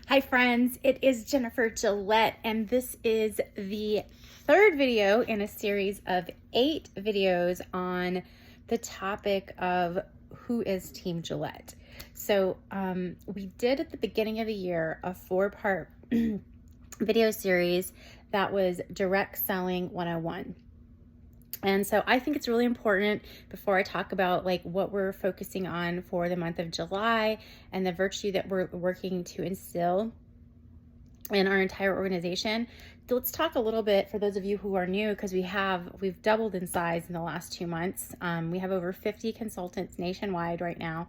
Hi friends, it is Jennifer Gillette, and this is the third video in a series of 8 videos on the topic of who is Team Gillette. So we did at the beginning of the year a 4-part video series that was Direct Selling 101. And so I think it's really important, before I talk about like what we're focusing on for the month of July and the virtue that we're working to instill in our entire organization, let's talk a little bit for those of you who are new, because we've doubled in size in the last 2 months. We have over 50 consultants nationwide right now.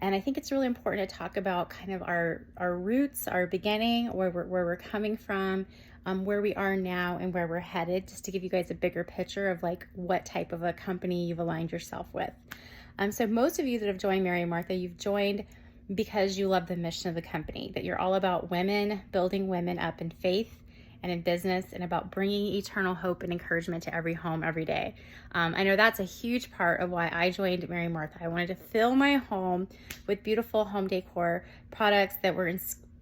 And I think it's really important to talk about kind of our roots, our beginning, where we're coming from, where we are now and where we're headed, just to give you guys a bigger picture of like what type of a company you've aligned yourself with. So most of you that have joined Mary and Martha, you've joined because you love the mission of the company, that you're all about women, building women up in faith and in business, and about bringing eternal hope and encouragement to every home every day. I know that's a huge part of why I joined Mary and Martha. I wanted to fill my home with beautiful home decor products that were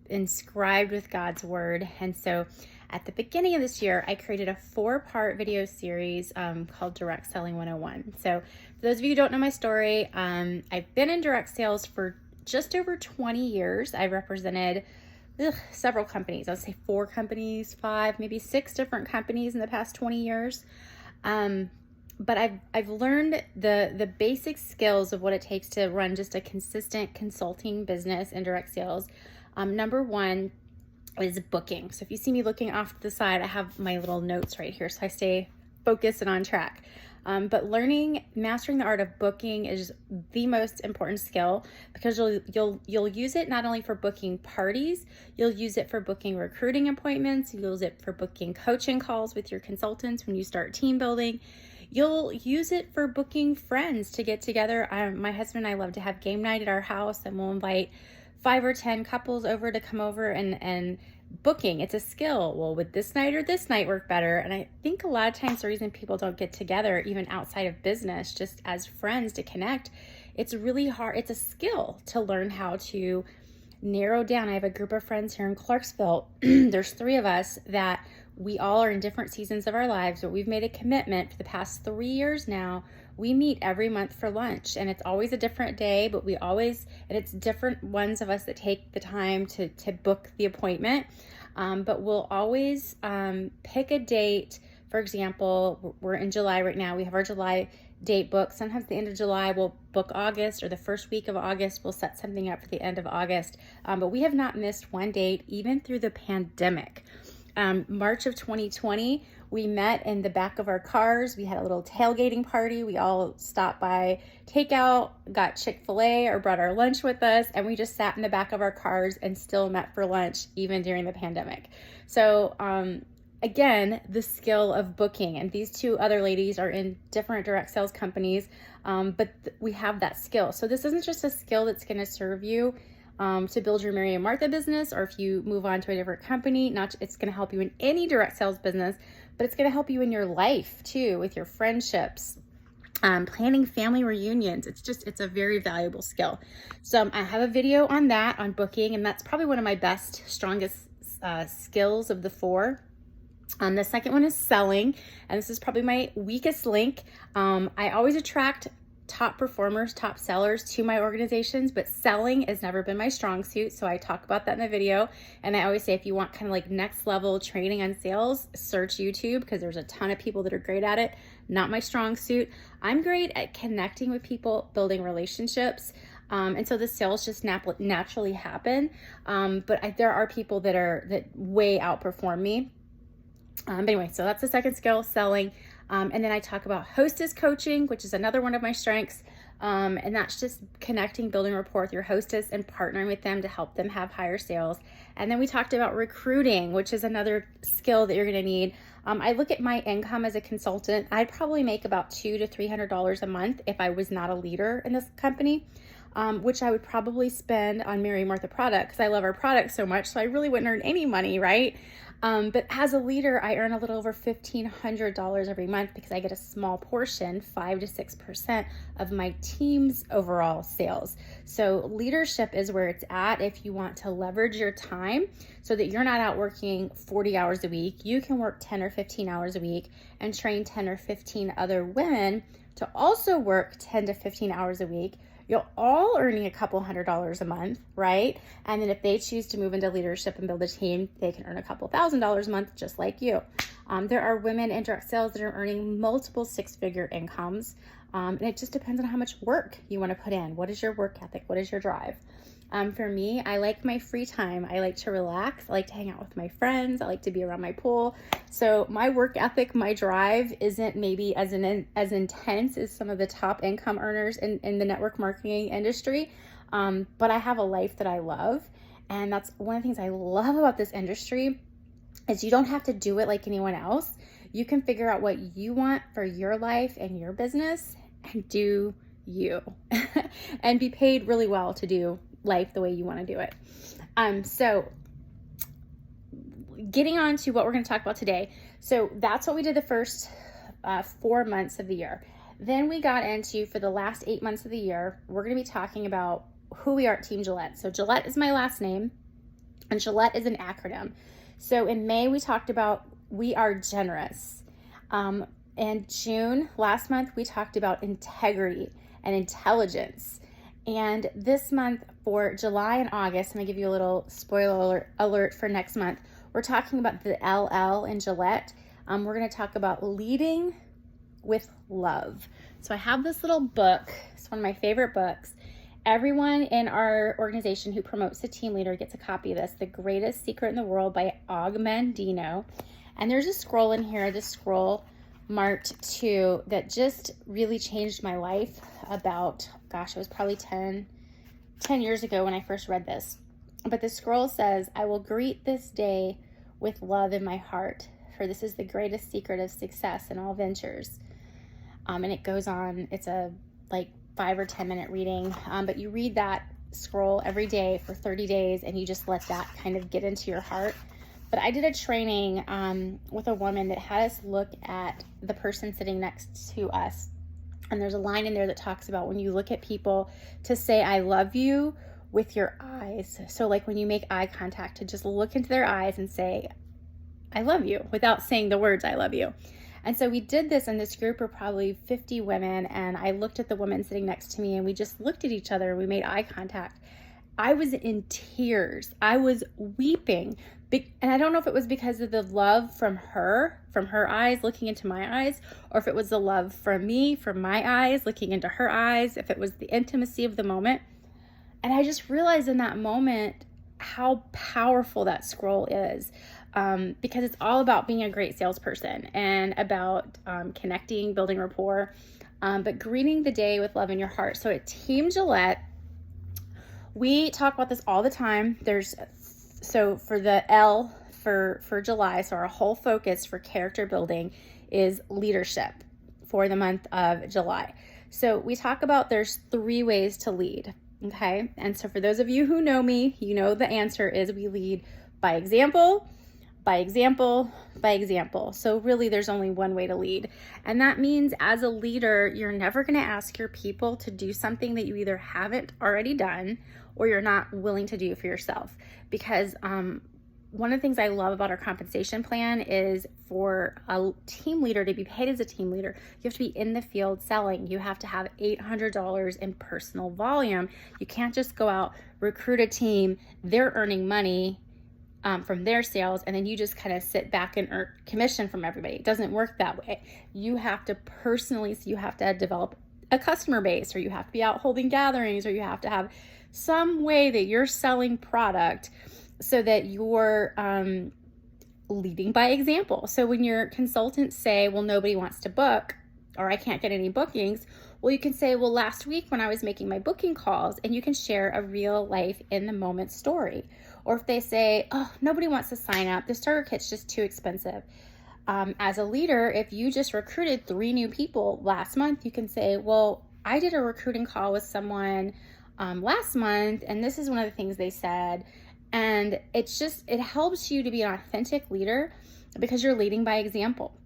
inscribed with God's word. And so at the beginning of this year, I created a 4-part video series called Direct Selling 101. So for those of you who don't know my story, I've been in direct sales for just over 20 years. I represented several companies. I'll say 4 companies, 5, maybe 6 different companies in the past 20 years. But I've learned the basic skills of what it takes to run just a consistent consulting business in direct sales. Number 1 is booking. So if you see me looking off to the side, I have my little notes right here, so I stay focused and on track. But mastering the art of booking is the most important skill, because you'll use it not only for booking parties, you'll use it for booking recruiting appointments, you'll use it for booking coaching calls with your consultants when you start team building. You'll use it for booking friends to get together. My husband and I love to have game night at our house, and we'll invite 5 or 10 couples over to come over, and booking, it's a skill. Well, would this night or this night work better? And I think a lot of times the reason people don't get together, even outside of business, just as friends to connect, it's really hard. It's a skill to learn how to narrow down. I have a group of friends here in Clarksville. There's 3 of us that we all are in different seasons of our lives, but we've made a commitment for the past 3 years now. We meet every month for lunch, and it's always a different day, but and it's different ones of us that take the time to book the appointment. But we'll always pick a date. For example, we're in July right now. We have our July date booked. Sometimes the end of July we'll book August, or the first week of August we'll set something up for the end of August. But we have not missed one date, even through the pandemic. March of 2020, we met in the back of our cars. We had a little tailgating party. We all stopped by takeout, got Chick-fil-A or brought our lunch with us, and we just sat in the back of our cars and still met for lunch even during the pandemic. So again, the skill of booking, and these 2 other ladies are in different direct sales companies, but we have that skill. So this isn't just a skill that's going to serve you to build your Mary and Martha business, or if you move on to a different company. It's going to help you in any direct sales business, but it's going to help you in your life too, with your friendships, planning family reunions. It's a very valuable skill. So I have a video on that, on booking, and that's probably one of my best, strongest skills of the 4. The second one is selling, and this is probably my weakest link. I always attract top performers, top sellers to my organizations, but selling has never been my strong suit. So I talk about that in the video. And I always say, if you want kind of like next level training on sales, search YouTube, because there's a ton of people that are great at it. Not my strong suit. I'm great at connecting with people, building relationships. And so the sales just naturally happen. But there are people that way outperform me. But anyway, so that's the second skill, selling. And then I talk about Hostess Coaching, which is another one of my strengths. And that's just connecting, building rapport with your hostess and partnering with them to help them have higher sales. And then we talked about recruiting, which is another skill that you're going to need. I look at my income as a consultant. I'd probably make about $200 to $300 a month if I was not a leader in this company. which I would probably spend on Mary Martha product because I love our product so much. So I really wouldn't earn any money, right? But as a leader, I earn a little over $1,500 every month because I get a small portion, 5 to 6% of my team's overall sales. So leadership is where it's at. If you want to leverage your time so that you're not out working 40 hours a week, you can work 10 or 15 hours a week and train 10 or 15 other women to also work 10 to 15 hours a week. You're all earning a couple $100s a month, right? And then if they choose to move into leadership and build a team, they can earn a couple $1,000s a month just like you. There are women in direct sales that are earning multiple six-figure incomes. And it just depends on how much work you want to put in. What is your work ethic? What is your drive? For me, I like my free time. I like to relax. I like to hang out with my friends. I like to be around my pool. So my work ethic, my drive isn't maybe as intense as some of the top income earners in the network marketing industry. But I have a life that I love. And that's one of the things I love about this industry is you don't have to do it like anyone else. You can figure out what you want for your life and your business and do you and be paid really well to do life the way you want to do it. So getting on to what we're going to talk about today. So that's what we did the first 4 months of the year. Then we got into, for the last 8 months of the year, we're going to be talking about who we are at Team Gillette. So Gillette is my last name and Gillette is an acronym. So in May, we talked about we are generous. In June, last month, we talked about integrity and intelligence. And this month for July and August, I'm gonna give you a little spoiler alert for next month. We're talking about the LL in Gillette. We're gonna talk about leading with love. So I have this little book. It's one of my favorite books. Everyone in our organization who promotes a team leader gets a copy of this, The Greatest Secret in the World by Og Mandino. And there's a scroll in here, this scroll marked 2, that just really changed my life about, gosh, it was probably 10 years ago when I first read this. But the scroll says, I will greet this day with love in my heart, for this is the greatest secret of success in all ventures. And it goes on, it's a like 5 or 10 minute reading, but you read that scroll every day for 30 days and you just let that kind of get into your heart. But I did a training with a woman that had us look at the person sitting next to us. And there's a line in there that talks about when you look at people to say, I love you with your eyes. So like when you make eye contact, to just look into their eyes and say, I love you, without saying the words, I love you. And so we did this in this group of probably 50 women. And I looked at the woman sitting next to me and we just looked at each other and we made eye contact. I was in tears. I was weeping. And I don't know if it was because of the love from her eyes looking into my eyes, or if it was the love from me, from my eyes looking into her eyes, if it was the intimacy of the moment. And I just realized in that moment how powerful that scroll is, because it's all about being a great salesperson and about connecting, building rapport, but greeting the day with love in your heart. So at Team Gillette, we talk about this all the time. So for the L for July, so our whole focus for character building is leadership for the month of July. So we talk about there's 3 ways to lead, okay? And so for those of you who know me, you know the answer is we lead by example, by example, by example. So really there's only one way to lead. And that means as a leader, you're never gonna ask your people to do something that you either haven't already done or you're not willing to do for yourself. Because one of the things I love about our compensation plan is for a team leader to be paid as a team leader, you have to be in the field selling. You have to have $800 in personal volume. You can't just go out, recruit a team, they're earning money from their sales, and then you just kind of sit back and earn commission from everybody. It doesn't work that way. You have to personally, so you have to develop a customer base, or you have to be out holding gatherings, or you have to have some way that you're selling product so that you're leading by example. So when your consultants say, well, nobody wants to book, or I can't get any bookings, well, you can say, well, last week when I was making my booking calls, and you can share a real life in the moment story. Or if they say, oh, nobody wants to sign up, the starter kit's just too expensive. As a leader, if you just recruited 3 new people last month, you can say, well, I did a recruiting call with someone last month, and this is one of the things they said. And it helps you to be an authentic leader because you're leading by example.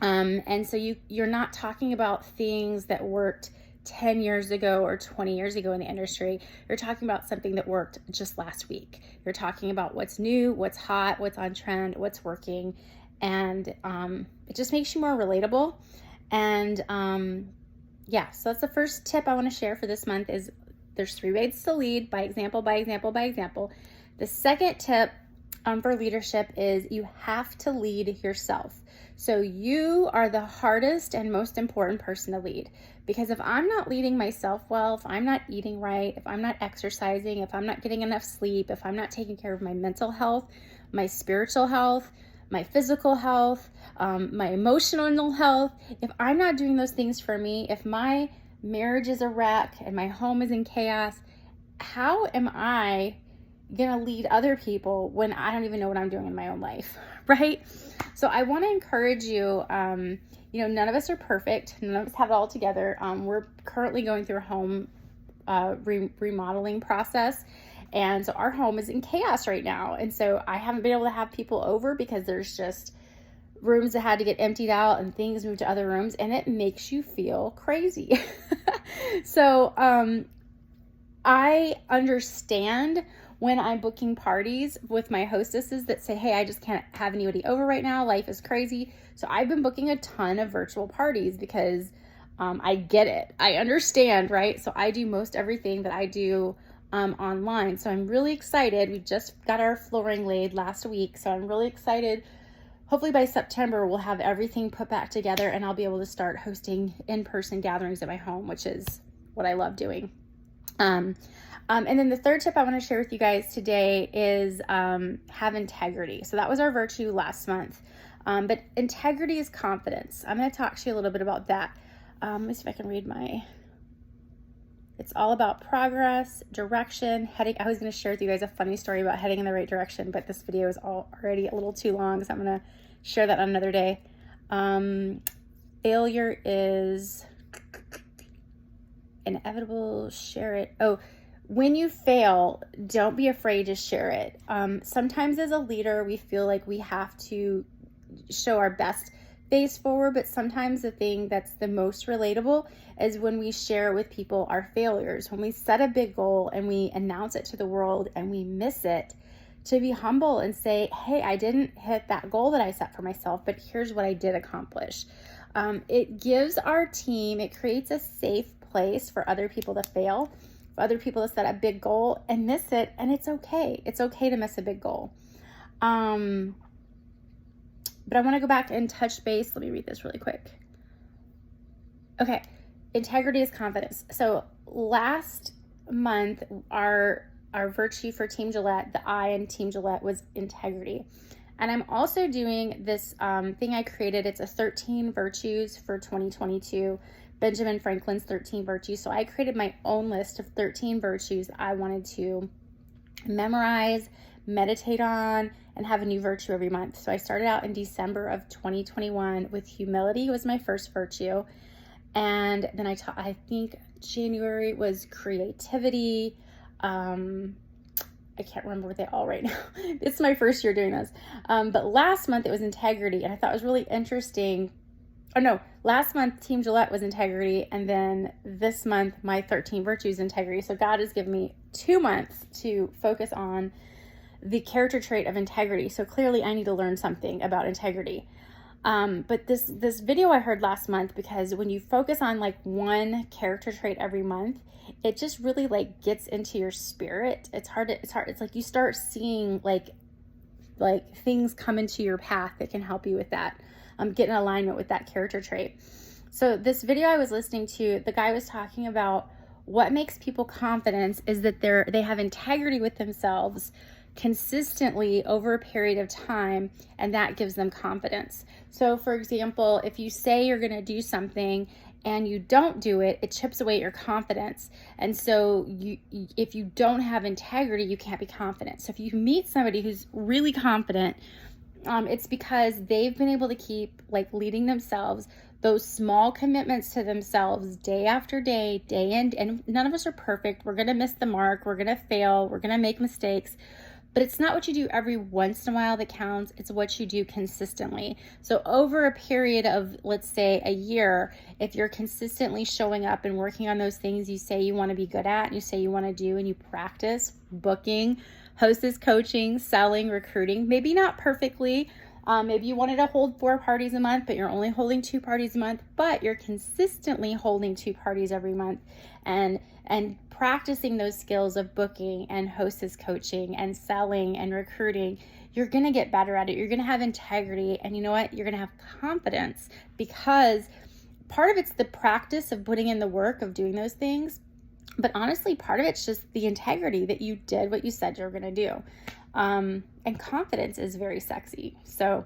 And so you're not talking about things that worked 10 years ago or 20 years ago in the industry. You're talking about something that worked just last week. You're talking about what's new, what's hot, what's on trend, what's working. And it just makes you more relatable. And yeah, so that's the first tip I want to share for this month is there's 3 ways to lead: by example, by example, by example. The second tip for leadership is you have to lead yourself. So you are the hardest and most important person to lead, because if I'm not leading myself well, if I'm not eating right, if I'm not exercising, if I'm not getting enough sleep, if I'm not taking care of my mental health, my spiritual health, my physical health, my emotional health, if I'm not doing those things for me, if my marriage is a wreck and my home is in chaos, how am I gonna lead other people when I don't even know what I'm doing in my own life, right? So I want to encourage you, none of us are perfect. None of us have it all together. We're currently going through a home remodeling process. And so our home is in chaos right now. And so I haven't been able to have people over because there's just rooms that had to get emptied out and things moved to other rooms, and it makes you feel crazy. So I understand when I'm booking parties with my hostesses that say, hey, I just can't have anybody over right now. Life is crazy. So I've been booking a ton of virtual parties because I get it. I understand, right? So I do most everything that I do online. So I'm really excited. We just got our flooring laid last week. So I'm really excited. Hopefully by September, we'll have everything put back together and I'll be able to start hosting in-person gatherings at my home, which is what I love doing. And then the third tip I want to share with you guys today is have integrity. So that was our virtue last month. But integrity is confidence. I'm going to talk to you a little bit about that. Let me see if I can read it's all about progress, direction, heading. I was going to share with you guys a funny story about heading in the right direction, but this video is already a little too long, so I'm going to share that on another day. Failure is inevitable. Share it. Oh, when you fail, don't be afraid to share it. Sometimes as a leader, we feel like we have to show our best face forward, but sometimes the thing that's the most relatable is when we share with people our failures. When we set a big goal and we announce it to the world and we miss it, to be humble and say, hey, I didn't hit that goal that I set for myself, but here's what I did accomplish. It gives our team, it creates a safe place for other people to fail, for other people to set a big goal and miss it, and it's okay. It's okay to miss a big goal. But I want to go back and touch base. Let me read this really quick. Okay. Integrity is confidence. So last month, our virtue for Team Gillette, the I in Team Gillette was integrity. And I'm also doing this thing I created. It's a 13 virtues for 2022, Benjamin Franklin's 13 virtues. So I created my own list of 13 virtues I wanted to memorize, meditate on, and have a new virtue every month. So I started out in December of 2021 with humility was my first virtue. And then I think January was creativity. I can't remember what they all right now. It's my first year doing this. But last month it was integrity. And I thought it was really interesting. Oh no, last month Team Gillette was integrity. And then this month my 13 virtues integrity. So God has given me 2 months to focus on the character trait of integrity. So clearly I need to learn something about integrity. But this video I heard last month, because when you focus on like one character trait every month, it just really like gets into your spirit. It's like you start seeing like things come into your path that can help you with that, get in alignment with that character trait. So this video I was listening to, the guy was talking about what makes people confident is that they have integrity with themselves consistently over a period of time, and that gives them confidence. So for example, if you say you're going to do something and you don't do it, it chips away at your confidence. And so if you don't have integrity, you can't be confident. So if you meet somebody who's really confident, it's because they've been able to keep like leading themselves those small commitments to themselves day after day, day in, and none of us are perfect. We're going to miss the mark. We're going to fail. We're going to make mistakes. But it's not what you do every once in a while that counts. It's what you do consistently. So over a period of, let's say, a year, if you're consistently showing up and working on those things you say you want to be good at, and you say you want to do, and you practice booking, hostess coaching, selling, recruiting, maybe not perfectly. Maybe you wanted to hold 4 parties a month, but you're only holding 2 parties a month, but you're consistently holding 2 parties every month and practicing those skills of booking and hostess coaching and selling and recruiting. You're going to get better at it. You're going to have integrity, and you know what? You're going to have confidence, because part of it's the practice of putting in the work of doing those things. But honestly, part of it's just the integrity that you did what you said you were going to do. And confidence is very sexy. So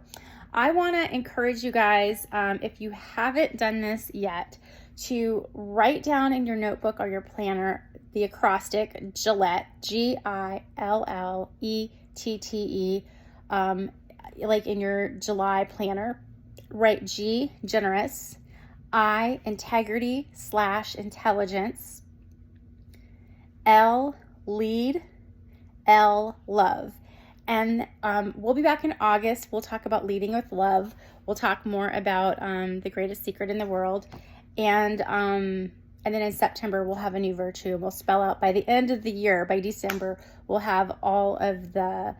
I want to encourage you guys, if you haven't done this yet, to write down in your notebook or your planner the acrostic Gillette, Gillette, like in your July planner. Write G, generous, I, integrity / intelligence, L, lead, L, love. And we'll be back in August. We'll talk about leading with love. We'll talk more about the greatest secret in the world. And then in September, we'll have a new virtue. We'll spell out by the end of the year, by December, we'll have all of the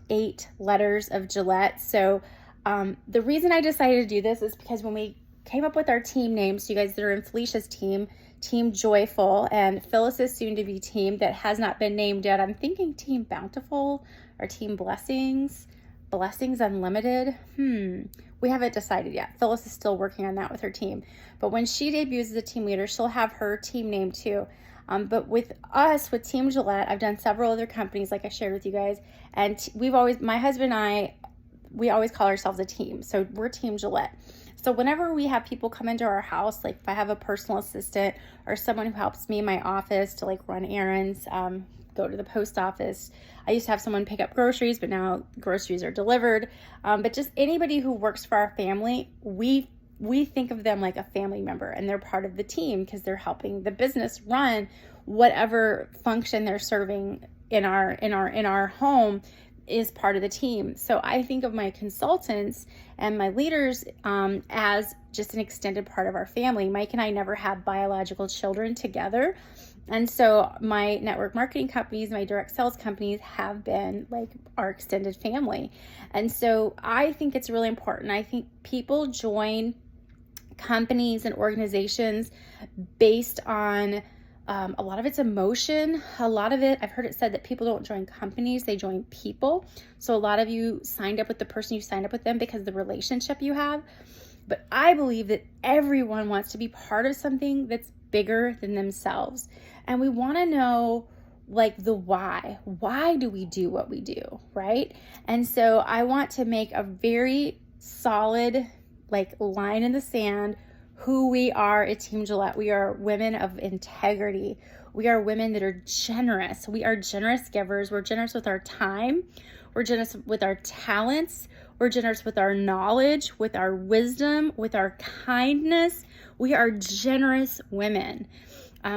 8 letters of Gillette. So the reason I decided to do this is because when we came up with our team names, you guys that are in Felicia's team, Team Joyful, and Phyllis's soon-to-be team that has not been named yet, I'm thinking Team Bountiful or Team Blessings, Blessings Unlimited. We haven't decided yet. Phyllis is still working on that with her team. But when she debuts as a team leader, she'll have her team name too. But with us, with Team Gillette, I've done several other companies like I shared with you guys. And my husband and I, we always call ourselves a team. So we're Team Gillette. So whenever we have people come into our house, like if I have a personal assistant or someone who helps me in my office to like run errands, go to the post office. I used to have someone pick up groceries, but now groceries are delivered. But just anybody who works for our family, we think of them like a family member, and they're part of the team because they're helping the business run whatever function they're serving in our home is part of the team. So I think of my consultants and my leaders as just an extended part of our family. Mike and I never had biological children together. And so my network marketing companies, my direct sales companies have been like our extended family. And so I think it's really important. I think people join companies and organizations based on a lot of it's emotion. A lot of it, I've heard it said that people don't join companies, they join people. So a lot of you signed up with the person, you signed up with them because of the relationship you have. But I believe that everyone wants to be part of something that's bigger than themselves. And we want to know like the why. Why do we do what we do, right? And so I want to make a very solid like line in the sand who we are at Team Gillette. We are women of integrity. We are women that are generous. We are generous givers. We're generous with our time. We're generous with our talents. We're generous with our knowledge, with our wisdom, with our kindness. We are generous women.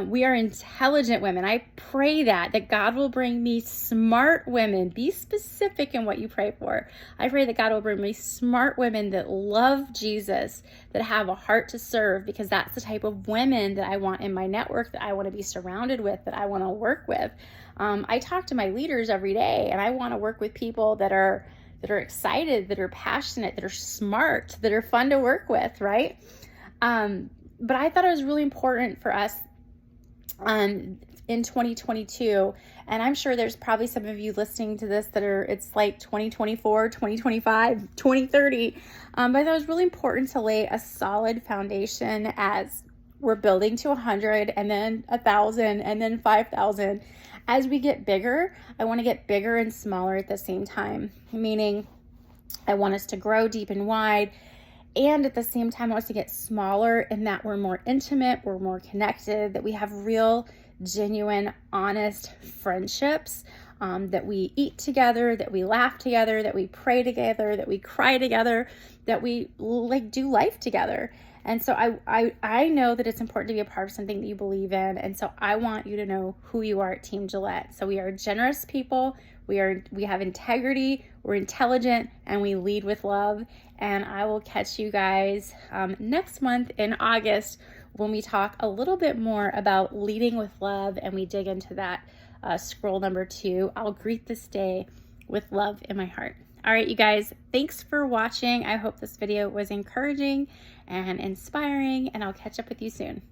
We are intelligent women. I pray that God will bring me smart women. Be specific in what you pray for. I pray that God will bring me smart women that love Jesus, that have a heart to serve, because that's the type of women that I want in my network, that I want to be surrounded with, that I want to work with. I talk to my leaders every day, and I want to work with people that are excited, that are passionate, that are smart, that are fun to work with, right? But I thought it was really important for us in 2022, and I'm sure there's probably some of you listening to this it's like 2024, 2025, 2030, but I thought it was really important to lay a solid foundation as we're building to 100 and then 1,000 and then 5,000. As we get bigger, I want to get bigger and smaller at the same time, meaning I want us to grow deep and wide. And at the same time, I want us to get smaller in that we're more intimate, we're more connected, that we have real, genuine, honest friendships, that we eat together, that we laugh together, that we pray together, that we cry together, that we like do life together. And so I know that it's important to be a part of something that you believe in. And so I want you to know who you are at Team Gillette. So we are generous people. We have integrity, we're intelligent, and we lead with love. And I will catch you guys next month in August when we talk a little bit more about leading with love and we dig into that scroll number 2. I'll greet this day with love in my heart. All right, you guys, thanks for watching. I hope this video was encouraging and inspiring, and I'll catch up with you soon.